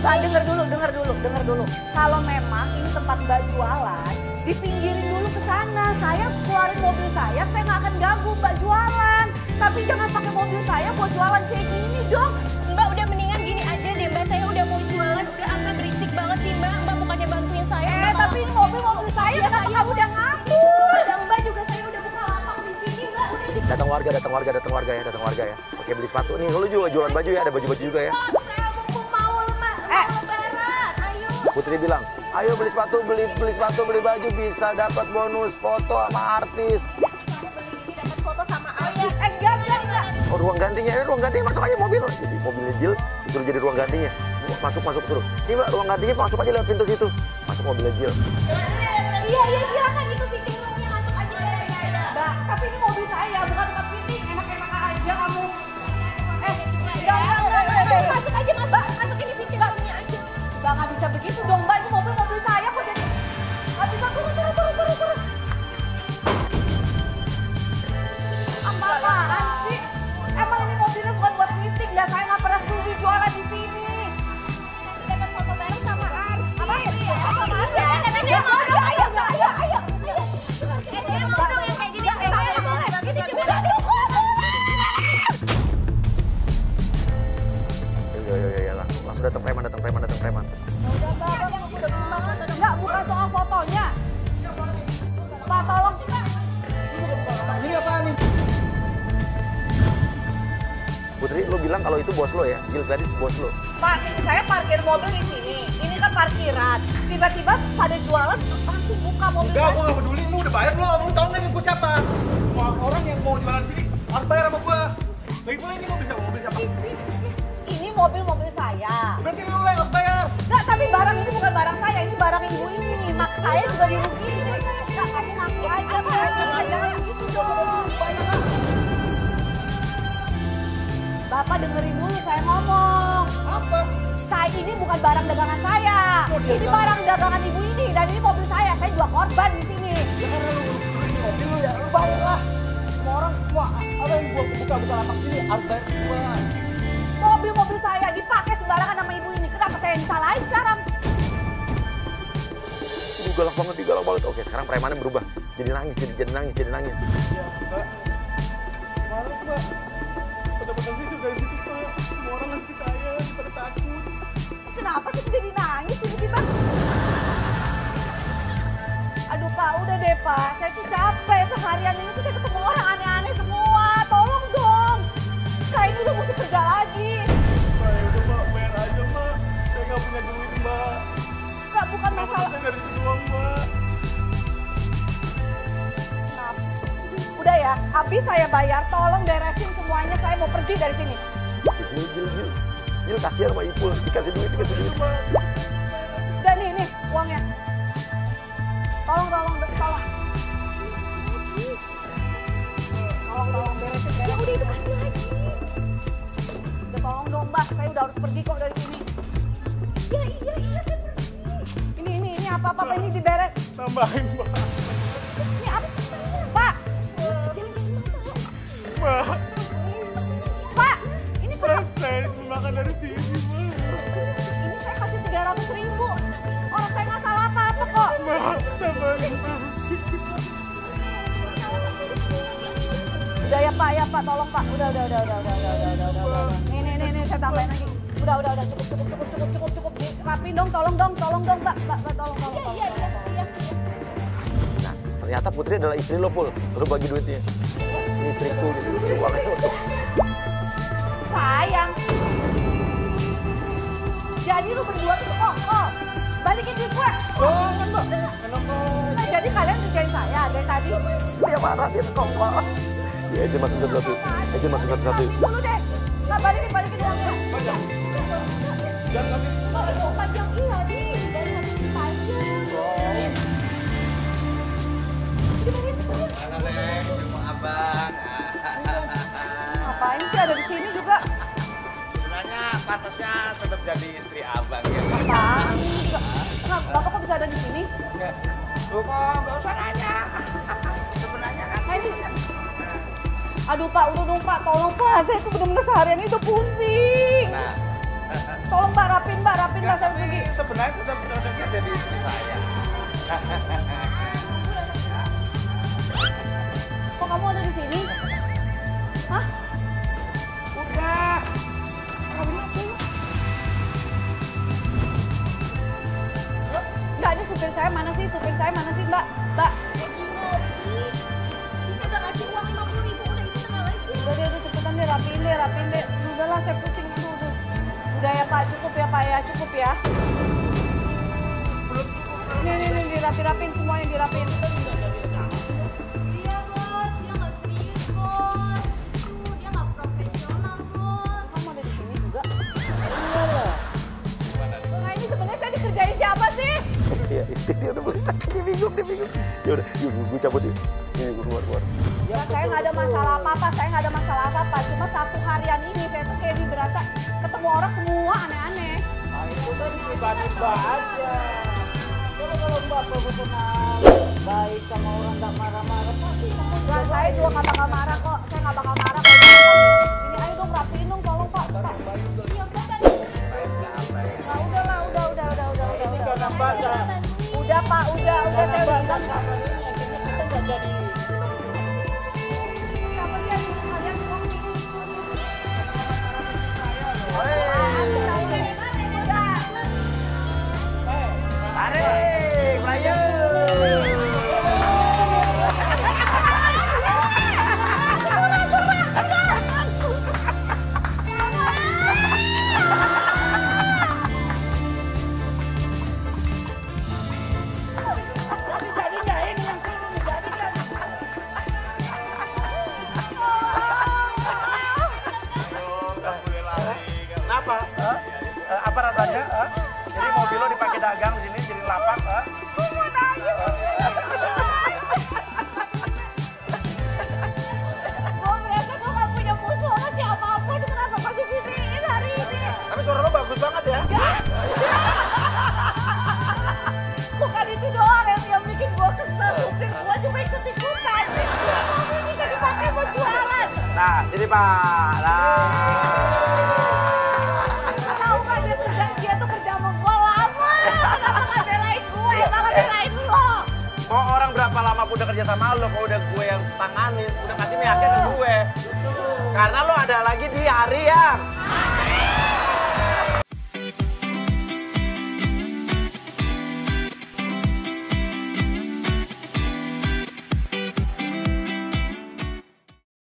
Mbak, denger dulu. Kalau memang ini tempat Mbak jualan, dipinggirin dulu ke sana. Saya keluarin mobil saya nggak akan ganggu Mbak jualan. Tapi jangan pakai mobil saya buat jualan kayak gini dong. Mbak udah mendingan gini aja deh Mbak, saya udah mau jualan, udah sampai berisik banget sih Mbak. Mbak bukannya bantuin saya. Tapi ini mobil saya, kenapa kamu udah ngatur? Dan Mbak juga saya udah buka lapak di sini Mbak. Udah Datang warga ya. Oke, beli sepatu. Nih, lu juga jualan baju ya, ada baju-baju juga ya. saya mau lebaran, ayo. Putri bilang, ayo beli sepatu, beli baju, bisa dapat bonus foto sama artis. Saya beli ini dapat foto sama ayah. Enggak. Oh, ruang gantinya, masuk aja mobil. Jadi mobilnya Jil, disuruh jadi ruang gantinya. Masuk suruh. Nih Mbak, ruang gantinya masuk aja lewat pintu situ. Masuk mobilnya Jil. Iya silakan itu fitting roomnya masuk aja. Mbak, tapi ini mobil saya, bukan tempat fitting. Enak-enak aja kamu. Enggak. Masuk aja Mbak, masuk ini fitting roomnya aja. Mbak, nggak bisa begitu dong, Mbak. Ini mobil saya kok jadi... Nggak bisa, turun. Apaan sih? Emang ini mobilnya bukan buat meeting, dan saya nggak pernah setuju jualan di sini. Dapat foto bareng sama artis. Apa? Sama artis. Ayo. Saya mau dong yang kayak gini. Saya boleh. Ini juga Ya, langsung datang preman. Udah, Mbak. Enggak, bukan soal fotonya. Pak, tolong. Ini apaan nih? Putri, lu bilang kalau itu bos lo ya? Jil Gladys bos lo. Pak, saya parkir mobil di sini. Ini kan parkiran. Tiba-tiba pada jualan langsung buka mobil Enggak, saya. gue gak peduli. Lu udah bayar belum? Lu tau nggak nih gue siapa? Semua orang yang mau jualan sini harus bayar sama gue. Lagi pula ini mobil siapa? Ini mobil saya. Berarti lu yang harus bayar. Enggak, tapi barang ini bukan barang saya. Ini barang ibu ini. Mak saya juga dirugiin. Enggak, kamu ngaku aja, Pak. Jangan gitu dong. Bapak dengerin dulu saya ngomong. Apa? Saya ini bukan barang dagangan saya. Ini barang dagangan ibu ini. Dan ini mobil saya. Saya juga korban di sini. Ya karena lu ini mobil lu ya, lu bayar lah. Semua orang semua apa yang gua buka lapak sini harus bayar semua. Mobil saya dipakai sembarangan sama ibu ini. Kenapa saya yang disalahin sekarang? Galak banget. Oke, sekarang premannya berubah. Jadi nangis. Ya Mbak. Kemarin Mbak. Betul-betul sih juga gitu Pak. Semua orang ngasih ke saya, pada takut. Kenapa sih jadi nangis tiba-tiba? Aduh Pak, udah deh Pak. Saya tuh capek. Seharian ini tuh saya ketemu orang aneh-aneh semua. Tolong dong. Saya ini udah mesti kerja lagi. Mbak, ya udah Mbak, bayar aja Mbak. Saya nggak punya duit Mbak. Nggak, bukan masalah. Saya nggak ada uang Mbak. Kenapa? Udah ya, habis saya bayar. Tolong beresin semuanya. Saya mau pergi dari sini. Jil kasihan sama Ipul. Dikasih duit. Dan nih uangnya. Tolong. Tolong beresin. Ya udah itu kasih lagi. Udah tolong dong Mbak, saya udah harus pergi kok dari sini. Iya saya pergi. Ini apa ini diberes. Tambahin Mbak. Ini apa? Pak, Mbak. Pak, ini kenapa? Saya makan dari sini Mbak. Ini saya kasih 300.000. Orang saya nggak salah apa-apa kok. Mbak, tambahin Mbak. Udah ya Pak, tolong Pak. Udah. Nih, saya tambahin lagi. Udah, cukup. Rapiin dong, tolong dong, Mbak, tolong. Iya. Nah, ternyata Putri adalah istri lo, Pul. Lo bagi duitnya. Ini istriku gitu. Sayang. Jadi lu berdua tuh sekongkol. Balikin duit gue. Jangan Mbak. Enak Mbak. Nah, jadi kalian ngerjain saya dari tadi. Dia marah, dia sekongkol. Ya, aja masuk satu-satu. Dulu deh. Nggak, balikin uangnya. Jangan ngambil. Oh itu panjang iya nih. Dari satu panjang. Mana Lek, rumah abang. Ngapain sih ada di sini juga? Sebenarnya pantasnya tetap jadi istri abang ya. Apaan? Enggak, Bapak kok bisa ada di sini? Lu kok nggak usah nanya. Sebenarnya kan. Nah, ini. Aduh Pak, udah dong Pak, tolong Pak. Saya tuh bener-bener seharian ini udah pusing. Nah, Tolong Mbak, rapin Mbak. rapin Pak Samsudi. Sebenarnya tetap cocoknya jadi istri saya. Kok kamu ada di sini? Hah? Udah. Kamu aja yuk. Enggak, ini supir saya mana sih? Supir saya mana sih, Mbak? Mbak. Lagi ngopi. Kita udah kasih uang 50.000, udah itu tenang aja. Udah cepetan deh, rapiin deh. Udahlah, saya pusing dulu. Udah ya Pak, cukup ya Pak ya, cukup ya. Nih, dirapi-rapiin semuanya, dirapiin. Iya bos, dia nggak serius bos. Tuh, dia nggak profesional bos. Kamu ada di sini juga? Iya lah. Nah ini sebenarnya saya dikerjain siapa sih? Iya, dia udah mulai sakit, dia bingung. Ya udah, yuk gue cabut yuk. Ini gue keluar. Ya, saya nggak ada masalah apa-apa, cuma satu harian ini saya tuh kayak berasa ketemu orang semua aneh-aneh. Nah, itu kan tiba-tiba aja. Kalau Mbak profesional, baik sama orang nggak marah-marah, pasti kamu Nah, saya juga nggak bakal marah kok, saya nggak bakal marah kalau ini ayo dong rapiin dong, tolong Pak. Iya, Pak. Nah, udahlah, udah. Udah Pak, udah saya udah bilang. kita nggak jadi. Siapa sih yang nyuruh kalian semua? Tarik, Melayu. Kenapa? Apa rasanya? Jadi mobil lo dipakai dagang di sini jadi lapak. Gue merasa gue gak punya musuh sama siapapun, kenapa masih giniin hari ini? Tapi suara lo bagus banget ya. Bukan itu doang yang bikin gue kesel, supir gue cuma ikut-ikutan. Mobil bisa dipakai buat jualan. Nah, sini Pak. Nah. Tahu kan dia tuh kerja sama gue lama. Kenapa gak belain gue, malah belain lo? Mau orang berapa lama pun udah kerja sama lo, kalau udah gue yang tanganin, udah kasih minyak ke gue. Karena lo ada lagi di hari yang